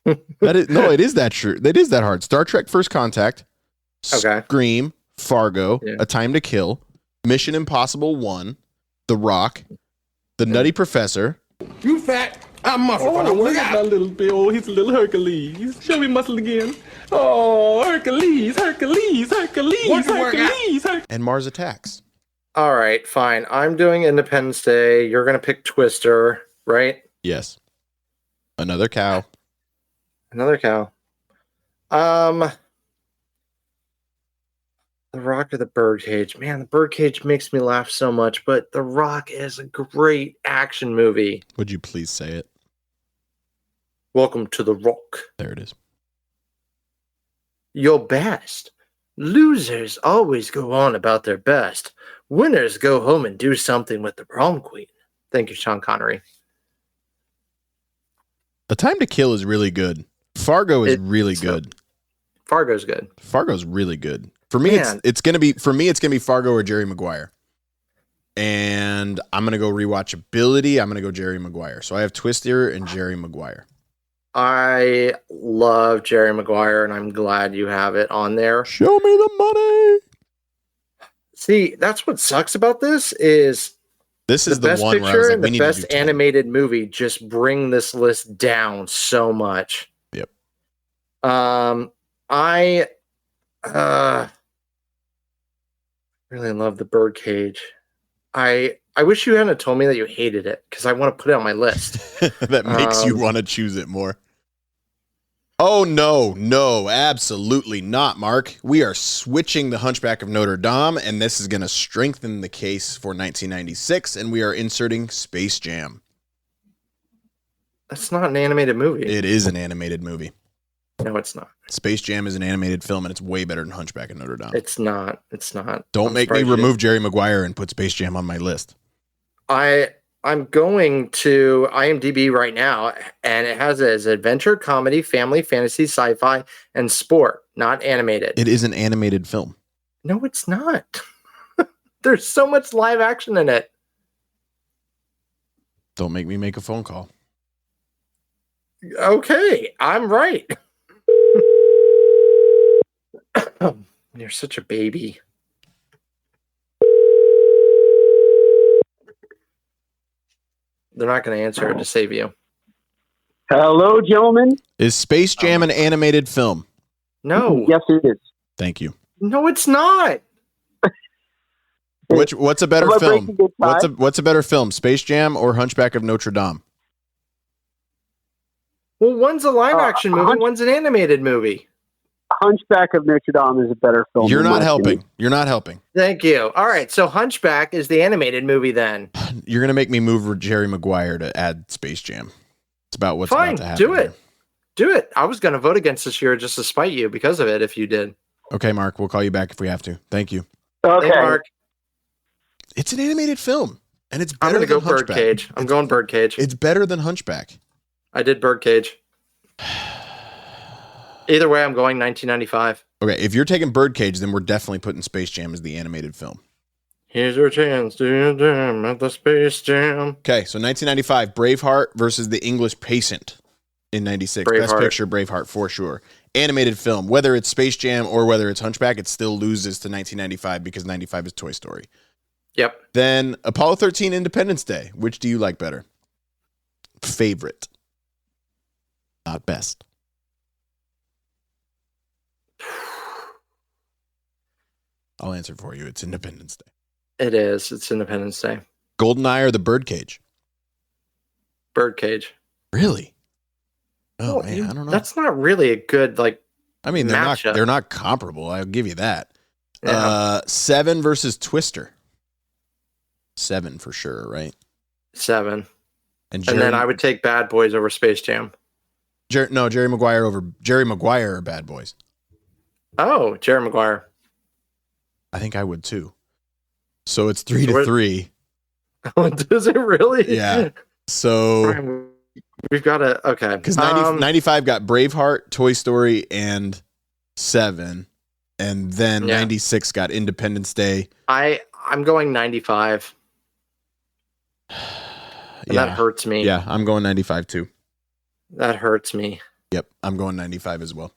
It is that true. That is that hard. Star Trek: First Contact. Okay. Scream, Fargo, Yeah. A Time to Kill, Mission Impossible 1, The Rock, The Nutty Professor. You fat. I'm muscle. Oh, look at my little Bill. He's a little Hercules. Show me muscle again. Oh, Hercules. And Mars Attacks. All right, fine. I'm doing Independence Day. You're going to pick Twister, right? Yes. Another cow. Another cow. The Rock or The Birdcage. Man, The Birdcage makes me laugh so much, but The Rock is a great action movie. Would you please say it? Welcome to The Rock. There it is. Your best. Losers always go on about their best. Winners go home and do something with the prom queen. Thank you, Sean Connery. A Time to Kill is really good. Fargo is really good. Fargo's good. Fargo's really good. For me, it's gonna be Fargo or Jerry Maguire. And I'm gonna go rewatchability. I'm gonna go Jerry Maguire. So I have Twister and Jerry Maguire. I love Jerry Maguire, and I'm glad you have it on there. Show me the money. See, that's what sucks about this is this is the best one picture where I was like, and we the need best to do 10. animated movie just bring this list down so much. Yep. I really love The Birdcage. I wish you hadn't told me that you hated it because I want to put it on my list. That makes you want to choose it more. Oh, no, absolutely not, Mark. We are switching the Hunchback of Notre Dame, and this is going to strengthen the case for 1996, and we are inserting Space Jam. That's not an animated movie. It is an animated movie. No, it's not. Space Jam is an animated film, and it's way better than Hunchback of Notre Dame. It's not. It's not. Don't make me remove Jerry Maguire and put Space Jam on my list. I'm going to IMDb right now, and it has it as adventure, comedy, family, fantasy, sci-fi, and sport, not animated. It is an animated film. No, it's not. There's so much live action in it. Don't make me make a phone call. Okay, I'm right. You're such a baby. They're not going to answer it to save you. Hello, gentlemen. Is Space Jam an animated film? No. Yes, it is. Thank you. No, it's not. What's a better film? What's a better film, Space Jam or Hunchback of Notre Dame? Well, one's a live action movie, one's an animated movie. Hunchback of Notre Dame is a better film. You're not helping. You're not helping. Thank you. All right, so Hunchback is the animated movie then. You're gonna make me move Jerry Maguire to add Space Jam. It's about what's Fine, about to happen. do it. Do it. I was going to vote against this year just to spite you because of it if you did. Okay, Mark, we'll call you back if we have to. Thank you. Okay. Hey, Mark. It's an animated film, and it's I'm better going to than go Hunchback. Birdcage. I'm going Birdcage. It's better than Hunchback. I did Birdcage. Either way, I'm going 1995. Okay, if you're taking Birdcage, then we're definitely putting Space Jam as the animated film. Here's your chance to your jam at the Space Jam. Okay, so 1995, Braveheart versus The English Patient in 96. Best Picture, Braveheart, for sure. Animated film, whether it's Space Jam or whether it's Hunchback, it still loses to 1995 because 95 is Toy Story. Yep. Then Apollo 13, Independence Day. Which do you like better? Favorite. Not best. I'll answer for you. It's Independence Day. It is. It's Independence Day. Goldeneye or The Birdcage? Birdcage. Really? Oh, Well, man, I don't know. That's not really a good, I mean, matchup. they're not comparable. I'll give you that. Yeah. 7 versus Twister. 7 for sure, right? 7. And then I would take Bad Boys over Space Jam. Jerry Maguire over Jerry Maguire or Bad Boys. Oh, Jerry Maguire. I think I would too. So it's 3-3. Does it really? Yeah. So we've got to okay. Because 95 got Braveheart, Toy Story, and 7, and then 96 got Independence Day. I'm going 95. And that hurts me. Yeah, I'm going 95 too. That hurts me. Yep, I'm going 95 as well.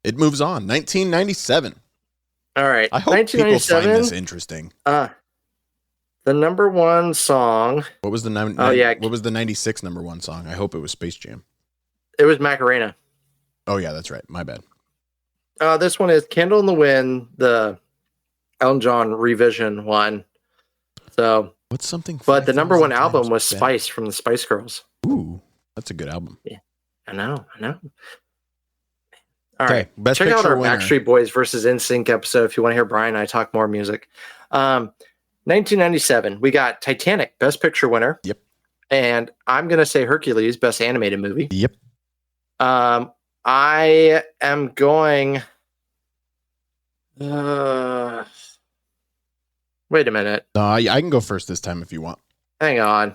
It moves on. 1997. All right. I hope people find this interesting. The number one song. What was the What was the 96 number one song? I hope it was Space Jam. It was Macarena. Oh yeah, that's right. My bad. This one is Candle in the Wind, the Elton John revision one. So what's something? But the number one album was Spice from the Spice Girls. Ooh, that's a good album. Yeah, I know. All okay, right, best check out our winner. Backstreet Boys versus NSYNC episode if you want to hear Bryan and I talk more music. 1997, we got Titanic, Best Picture winner. Yep. And I'm gonna say Hercules, Best Animated Movie. Yep. I am going. Wait a minute. I can go first this time if you want. Hang on.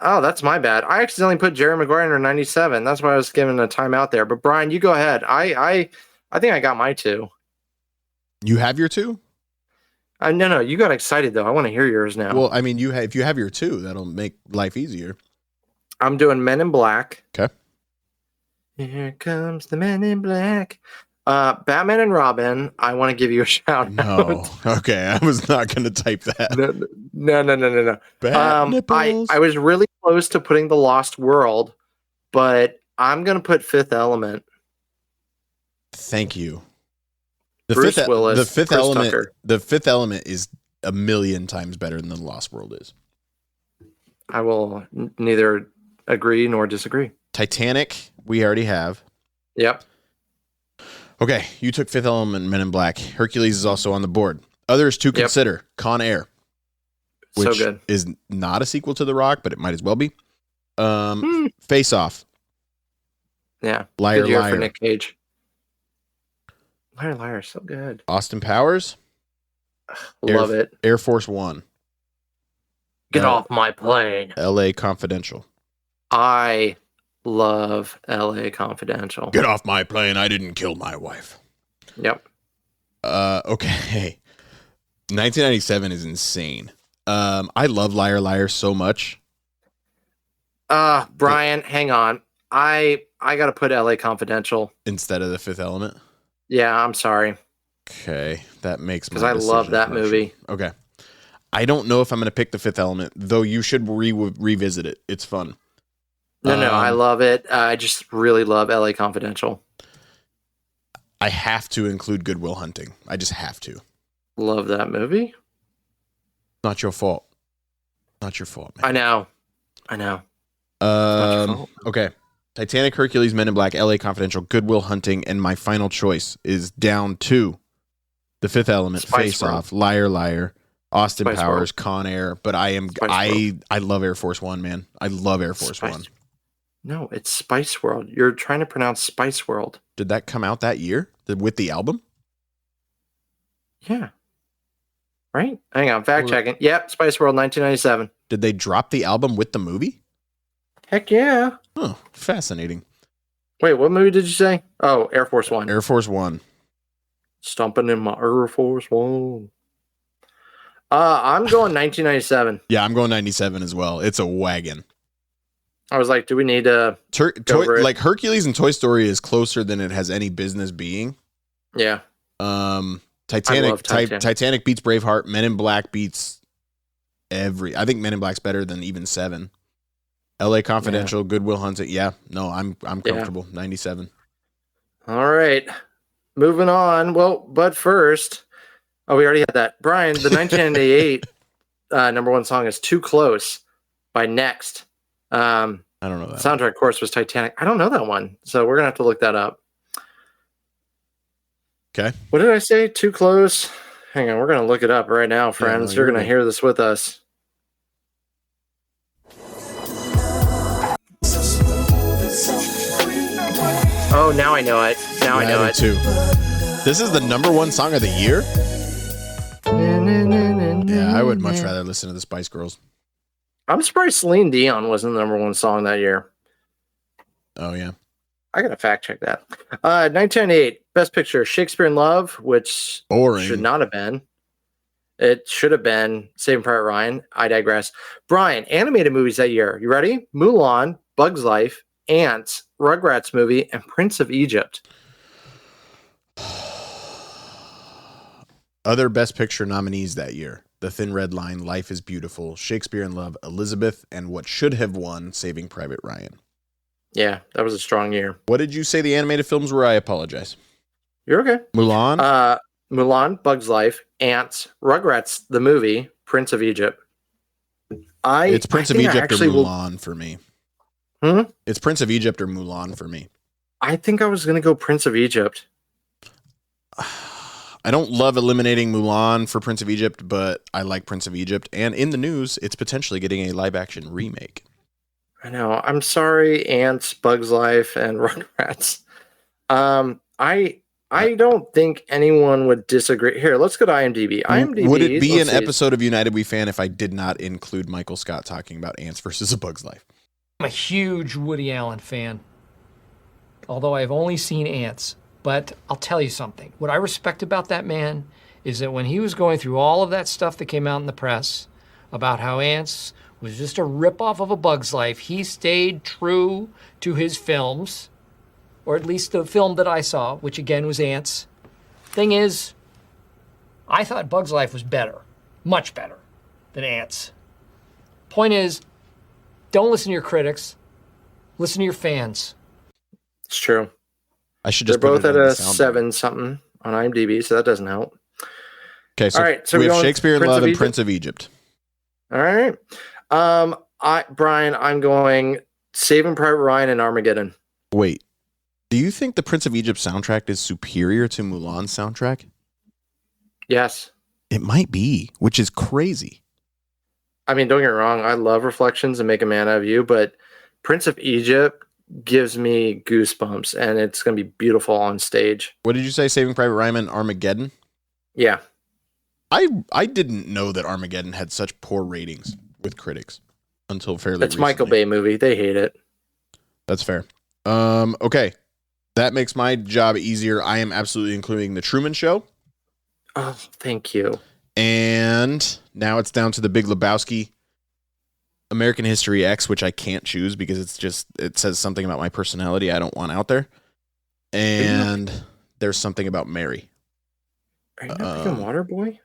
Oh, that's my bad. I accidentally put Jerry Maguire in 97. That's why I was giving a timeout there. But Bryan, you go ahead. I think I got my 2. You have your 2? No. You got excited though. I want to hear yours now. Well, I mean, if you have your 2, that'll make life easier. I'm doing Men in Black. Okay. Here comes the Men in Black. Batman and Robin. I want to give you a shout out. Okay, I was not going to type that. No. Bat nipples. I was really close to putting The Lost World, but I'm going to put Fifth Element. Thank you. Bruce Willis. The Fifth Chris Element. Tucker. The Fifth Element is a million times better than The Lost World is. I will neither agree nor disagree. Titanic, we already have. Yep. Okay, you took Fifth Element, Men in Black. Hercules is also on the board. Others to consider: Con Air. which So good. is not a sequel to The Rock, but it might as well be. Face Off. Yeah. Liar, Good year Liar. for Nick Cage. Liar, Liar, so good. Austin Powers. Love it. Air Force One. Get off my plane. L.A. Confidential. I love L.A. Confidential. Get off my plane. I didn't kill my wife. Yep. Okay. 1997 is insane. I love Liar Liar so much. Bryan, hang on. I got to put L.A. Confidential instead of The Fifth Element. Yeah, I'm sorry. Okay, that makes because I love that movie. Okay, I don't know if I'm going to pick The Fifth Element, though. You should revisit it. It's fun. No, I love it. I just really love L.A. Confidential. I have to include Good Will Hunting. I just have to. Love that movie. Not your fault. Not your fault, man. I know. Okay. Titanic, Hercules, Men in Black, L.A. Confidential, Good Will Hunting, and my final choice is down to The Fifth Element, Face Off, Liar Liar, Austin Spice Powers, World. Con Air. But I love Air Force One, man. I love Air Force One. No, it's Spice World. You're trying to pronounce Spice World. Did that come out that year with the album? Yeah. Right? Hang on, fact checking. Yep, Spice World 1997. Did they drop the album with the movie? Heck yeah. Oh, fascinating. Wait, what movie did you say? Oh, Air Force One. Air Force One. Stomping in my Air Force One. I'm going 1997. Yeah, I'm going 97 as well. It's a wagon. I was like, do we need to like Hercules and Toy Story is closer than it has any business being. Yeah. Titanic beats Braveheart. Men in Black beats I think Men in Black's better than even 7. L.A. Confidential, Good Will Hunting. Yeah, no, I'm comfortable. 97. All right. Moving on. Well, but first, we already had that. Bryan, the 1998 number one song is Too Close by Next. I don't know that. Soundtrack, of course, was Titanic. I don't know that one, so we're going to have to look that up. Okay. What did I say? Too Close? Hang on, we're going to look it up right now, friends. You're going to hear this with us. Oh, now I know it. I know it too. This is the number one song of the year? Yeah, I would much rather listen to the Spice Girls. I'm surprised Celine Dion wasn't the number one song that year. Oh, yeah. I got to fact check that. 1998, Best Picture, Shakespeare in Love, which should not have been. It should have been Saving Private Ryan. I digress. Bryan, animated movies that year. You ready? Mulan, Bug's Life, Ants, Rugrats movie, and Prince of Egypt. Other Best Picture nominees that year: The Thin Red Line, Life is Beautiful, Shakespeare in Love, Elizabeth, and what should have won, Saving Private Ryan. Yeah, that was a strong year. What did you say the animated films were? I apologize. You're okay. Mulan? Mulan, Bug's Life, Ants, Rugrats, the movie, Prince of Egypt. It's Prince of Egypt or Mulan for me. It's Prince of Egypt or Mulan for me. I think I was going to go Prince of Egypt. I don't love eliminating Mulan for Prince of Egypt, but I like Prince of Egypt. And in the news, it's potentially getting a live-action remake. I know. I'm sorry, Ants, Bug's Life, and Rugrats. I don't think anyone would disagree. Here, let's go to IMDb. Would it be an episode of United We Fan if I did not include Michael Scott talking about Ants versus A Bug's Life? I'm a huge Woody Allen fan, although I've only seen Ants. But I'll tell you something. What I respect about that man is that when he was going through all of that stuff that came out in the press about how Ants was just a ripoff of A Bug's Life, he stayed true to his films, or at least the film that I saw, which again was Ants. Thing is, I thought Bug's Life was better, much better than Ants. Point is, don't listen to your critics, listen to your fans. It's true. I should just They're both at a 7 something on IMDb, so that doesn't help. Okay, so, all right, so we have Shakespeare in Love and Prince of Egypt. All right. Bryan, I'm going Saving Private Ryan and Armageddon. Wait, do you think the Prince of Egypt soundtrack is superior to Mulan's soundtrack? Yes. It might be, which is crazy. I mean, don't get me wrong. I love Reflections and Make a Man Out of You, but Prince of Egypt gives me goosebumps, and it's going to be beautiful on stage. What did you say? Saving Private Ryan and Armageddon? Yeah. I didn't know that Armageddon had such poor ratings with critics until fairly recently. Michael Bay movie. They hate it. That's fair. Okay. That makes my job easier. I am absolutely including The Truman Show. Oh, thank you. And now it's down to The Big Lebowski, American History X, which I can't choose because it says something about my personality I don't want out there. And there's something about Mary. Are you not picking Waterboy?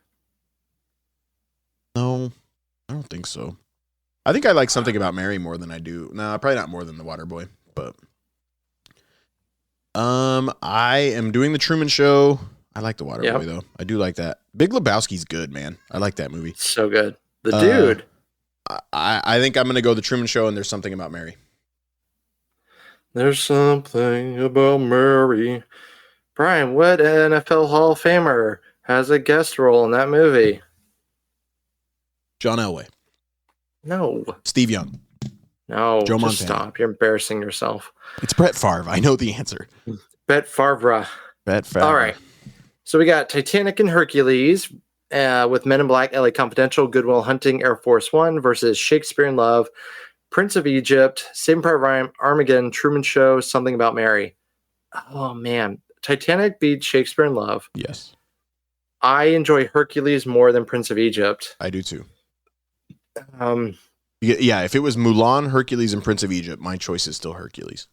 No, I don't think so. I think I like something about Mary more than I do. No, probably not more than The Waterboy, but I am doing The Truman Show. I like The Waterboy though. I do like that. Big Lebowski's good, man. I like that movie. So good. The dude. I think I'm gonna go The Truman Show, and there's something about Mary. There's something about Mary. Brian, what NFL Hall of Famer has a guest role in that movie? John Elway. No. Steve Young. No. Joe just Montana. stop. You're embarrassing yourself. It's Brett Favre. I know the answer. Brett Favre. Brett Favre. All right. So we got Titanic and Hercules with Men in Black, LA Confidential, Good Will Hunting, Air Force One versus Shakespeare in Love, Prince of Egypt, Saving Private Ryan, Armageddon, Truman Show, Something About Mary. Oh, man. Titanic beats Shakespeare in Love. Yes. I enjoy Hercules more than Prince of Egypt. I do too. Yeah, if it was Mulan, Hercules, and Prince of Egypt, my choice is still Hercules.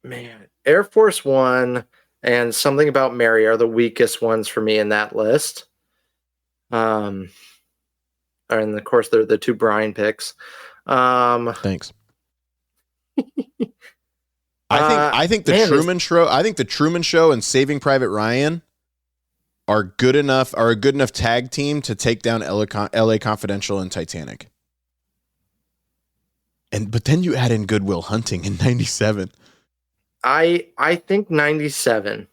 Man, Air Force One and Something About Mary are the weakest ones for me in that list. And of course, they're the two Bryan picks. Thanks. I think the Truman Show. I think the Truman Show and Saving Private Ryan are a good enough tag team to take down LA Confidential and Titanic. But then you add in Good Will Hunting in 97. I think 97.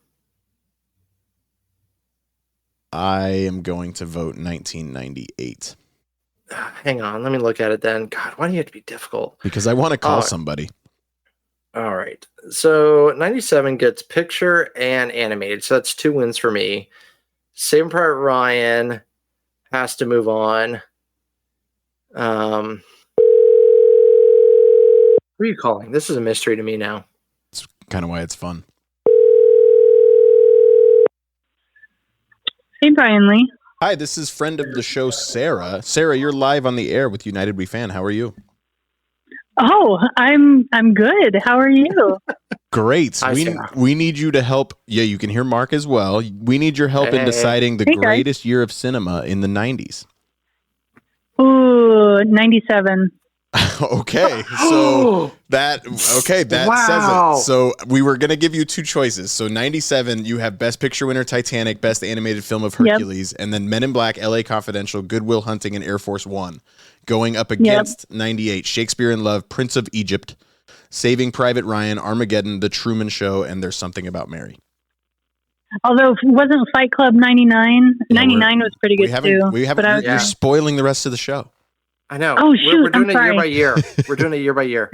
I am going to vote 1998. Hang on, let me look at it then. God, why do you have to be difficult? Because I want to call somebody. All right. So 97 gets picture and animated. So that's 2 wins for me. Saving Private Ryan has to move on. Who are you calling? This is a mystery to me now. It's kind of why it's fun. Hey, Brian Lee. Hi, this is friend of the show, Sarah. Sarah, you're live on the air with United We Fan. How are you? Oh, I'm good. How are you? Great. We need you to help. Yeah, you can hear Mark as well. We need your help in deciding the greatest year of cinema in the 90s. Ooh, 97. Okay, so that says it. So we were going to give you 2 choices. So 97, you have Best Picture winner Titanic, Best Animated Film of Hercules, and then Men in Black, LA Confidential, Good Will Hunting, and Air Force One. Going up against 98, Shakespeare in Love, Prince of Egypt, Saving Private Ryan, Armageddon, The Truman Show, and There's Something About Mary. Although, wasn't Fight Club 99? 99 was pretty good too. You're spoiling the rest of the show. I know. Oh, shoot, we're doing I'm it year sorry. by year. We're doing it year by year.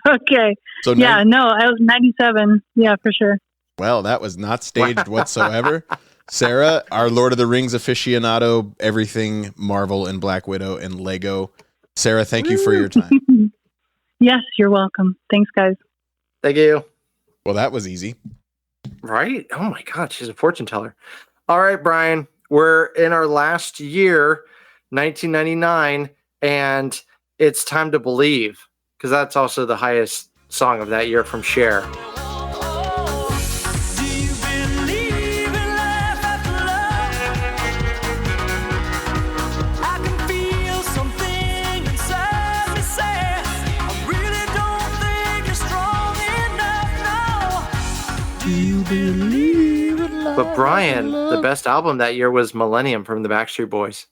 Okay. So I was 97. Yeah, for sure. Well, that was not staged whatsoever. Sarah, our Lord of the Rings aficionado, everything Marvel and Black Widow and Lego. Sarah, thank you for your time. Yes, you're welcome. Thanks, guys. Thank you. Well, that was easy. Right? Oh my God, she's a fortune teller. All right, Brian, we're in our last year, 1999, and it's Time to Believe, because that's also the highest song of that year from Cher. But Brian, the best album that year was Millennium from the Backstreet Boys.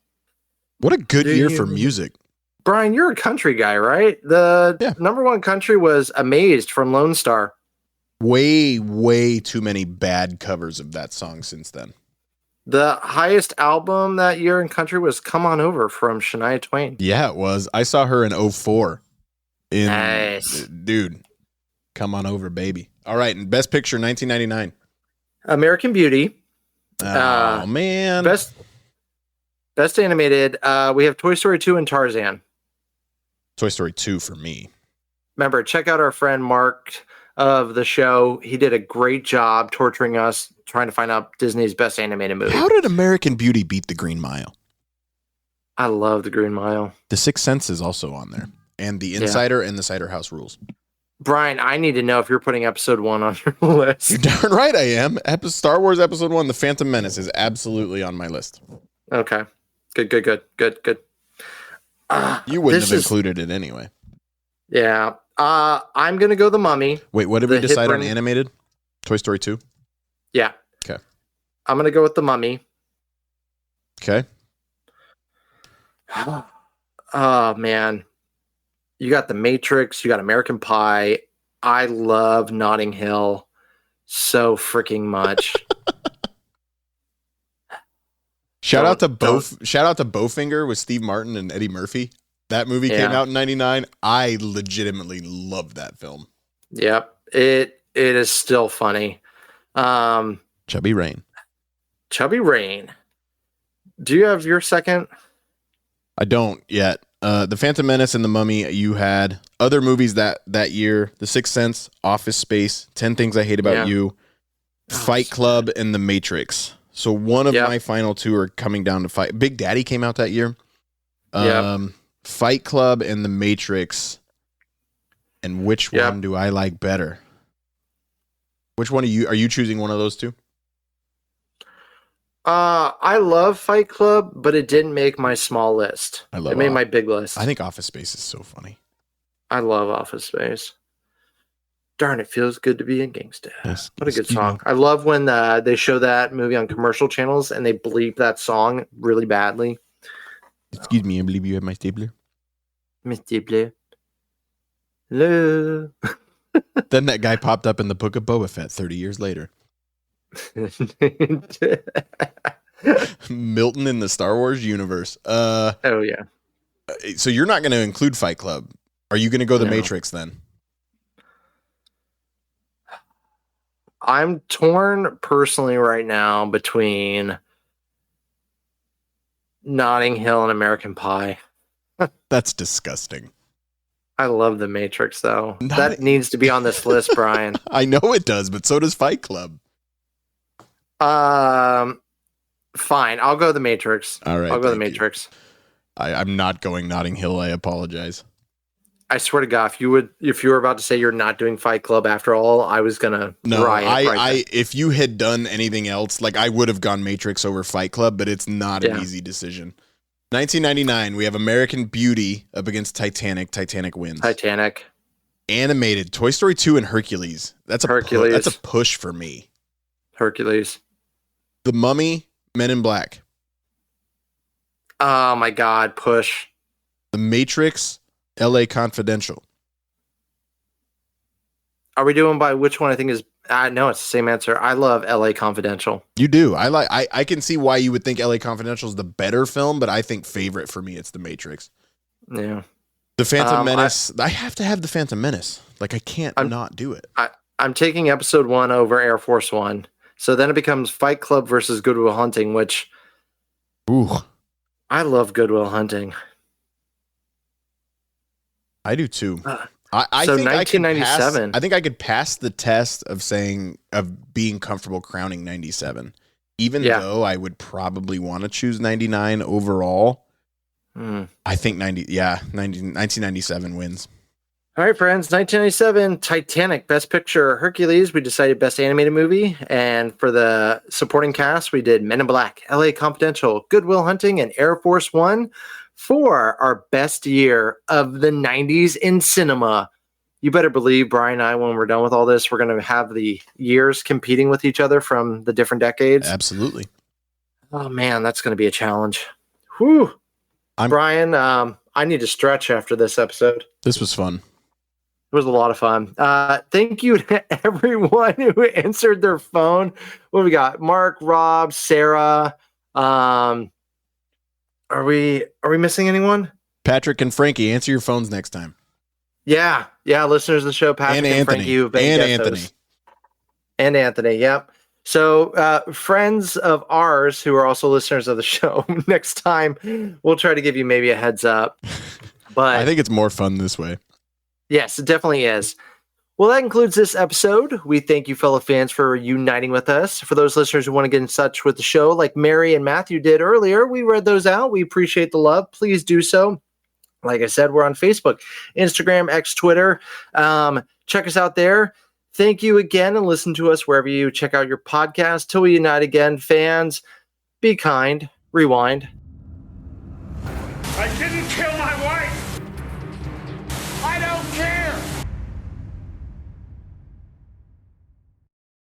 What a good year for music. Brian, you're a country guy, right? The number one country was Amazed from Lone Star. Way, way too many bad covers of that song since then. The highest album that year in country was "Come On Over" from Shania Twain. Yeah, it was. I saw her in 04. Nice. Dude, come on over, baby. All right, and Best Picture 1999. American Beauty. Oh, man. Best animated. We have Toy Story 2 and Tarzan. Toy Story 2 for me. Remember, check out our friend Mark of the show. He did a great job torturing us, trying to find out Disney's best animated movie. How did American Beauty beat The Green Mile? I love The Green Mile. The Sixth Sense is also on there. And The Insider and The Cider House Rules. Bryan, I need to know if you're putting episode 1 on your list. You're darn right I am. Star Wars Episode 1, The Phantom Menace, is absolutely on my list. Okay. Good. You wouldn't have included it anyway. Yeah. I'm going to go The Mummy. Wait, what did we decide on animated? Toy Story 2? Yeah. Okay. I'm going to go with The Mummy. Okay. Oh, man. You got The Matrix. You got American Pie. I love Notting Hill so freaking much. Shout out to Bowfinger with Steve Martin and Eddie Murphy. That movie came out in 99. I legitimately loved that film. Yep. It is still funny. Chubby Rain. Do you have your second? I don't yet. The Phantom Menace and The Mummy. You had other movies that year. The Sixth Sense, Office Space, 10 Things I Hate About You, Fight Club, and The Matrix. So one of my final two are coming down to fight. Big Daddy came out that year. Fight Club and The Matrix. And which one do I like better? Which one are you choosing one of those two? I love Fight Club, but it didn't make my small list. It made my big list. I think Office Space is so funny. I love Office Space. Darn, it feels good to be a gangsta. Yes, what a good song. I love when they show that movie on commercial channels and they bleep that song really badly. Excuse me, I believe you have my stapler. My stapler. Hello. Then that guy popped up in the Book of Boba Fett 30 years later. Milton in the Star Wars universe. Oh, yeah. So you're not going to include Fight Club. Are you going to go The Matrix then? I'm torn personally right now between Notting Hill and American Pie. That's disgusting. I love The Matrix, though. That needs to be on this list, Bryan. I know it does, but so does Fight Club. Fine. I'll go The Matrix. All right. I'll go The Matrix. I'm not going Notting Hill. I apologize. I swear to God, if you were about to say you're not doing Fight Club after all, I was gonna riot. If you had done anything else, like I would have gone Matrix over Fight Club, but it's not an easy decision. 1999, we have American Beauty up against Titanic. Titanic wins. Titanic. Animated, Toy Story 2 and Hercules. That's a push for me. Hercules. The Mummy, Men in Black. Oh my God, push. The Matrix, LA Confidential. Are we doing by which one I think is... no, it's the same answer. I love LA Confidential. You do. I can see why you would think LA Confidential is the better film, but I think favorite for me, it's The Matrix. Yeah. The Phantom Menace. I have to have The Phantom Menace. Like, I can't not do it. I'm taking episode 1 over Air Force One. So then it becomes Fight Club versus Good Will Hunting, which... Ooh. I love Good Will Hunting. I do too. I think 1997. I think I could pass the test of being comfortable crowning 97, even though I would probably want to choose 99 overall. I think 1997 wins. All right, friends. 1997, Titanic, Best Picture. Hercules, we decided Best Animated Movie. And for the supporting cast, we did Men in Black, LA Confidential, Good Will Hunting, and Air Force One for our best year of the 90s in cinema. You better believe, Bryan and I, when we're done with all this, we're going to have the years competing with each other from the different decades. Absolutely. Oh, man, that's going to be a challenge. Whew. Bryan, I need to stretch after this episode. This was fun. It was a lot of fun. Thank you to everyone who answered their phone. What we got? Mark, Rob, Sarah. Are we missing anyone? Patrick and Frankie, answer your phones next time. Yeah, listeners of the show, Patrick and Frankie, who've been guest hosts. And Anthony, yep. So, friends of ours who are also listeners of the show, next time we'll try to give you maybe a heads up. But I think it's more fun this way. Yes, it definitely is. Well, that concludes this episode. We thank you, fellow fans, for uniting with us. For those listeners who want to get in touch with the show, like Mary and Matthew did earlier, we read those out. We appreciate the love. Please do so. Like I said, we're on Facebook, Instagram, X, Twitter. Check us out there. Thank you again, and listen to us wherever you check out your podcast. Till we unite again, fans, be kind, rewind,